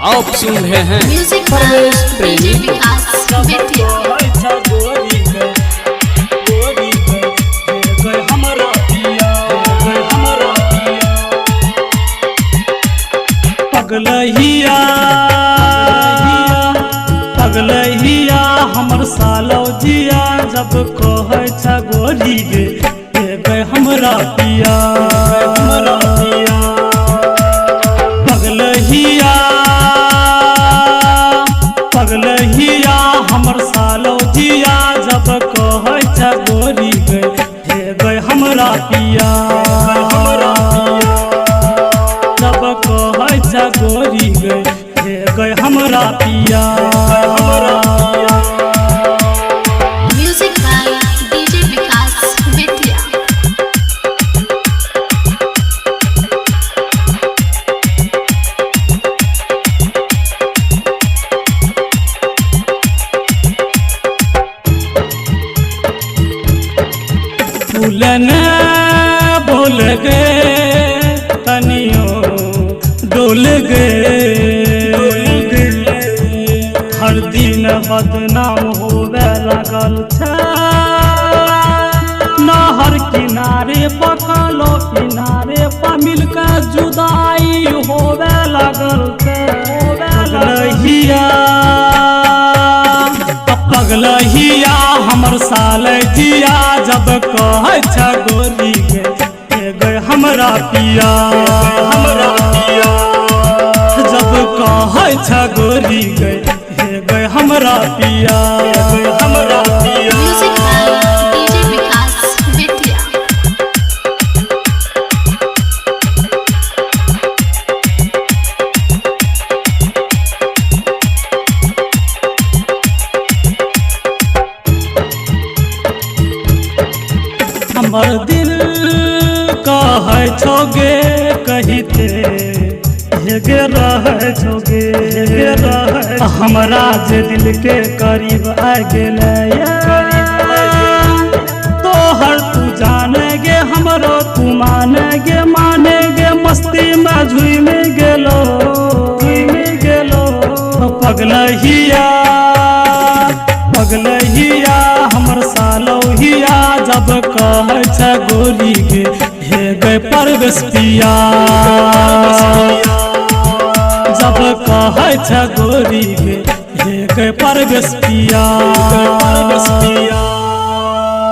आप सुन रहे हैं म्यूजिक परवेश प्रेमी विकास बेतिया। पगलहिया पगलहिया हमर सालो जिया जब कहे छ गोरी गे गए हमरा पिया हमरा पिया। पगलहिया पगलहिया हमर सालो जिया जब कहे छ गोरी गए हमरा पिया हमरा पिया। जब कहे छ गोरी गए हमरा पिया हमरा पिया। म्यूजिक बाय डीजे विकास बेतिया। फूलन बोल गे तनियो डोल गे हर दिन बदनाम होवे लागल छै। नहर किनारे पकलो किनारे पर मिलके जुदाई होवे लागल छै। पगलहिया पगलहिया हमर साल जिया जब कहे छ गोरी गए हमरा पिया हमरा पिया। जब कहे छ गोरी गए हमरा पिया हमरा पिया। म्यूजिक बाय डीजे विकास बेतिया। हमर दिल कहे छोगे कहिते हेगे रहे छोगे हेगे रहे। हमरा जे दिल के करीब आ गेले तोहर तू जाने गे हमरो तू माने गे मस्ती में झूम गेलो पगलहिया पगलहिया हमर सालो हिया जब कहे छ गोरी गए परवेश पिया। जब कहे छ गोरी गए परवेश पिया परवेश पिया।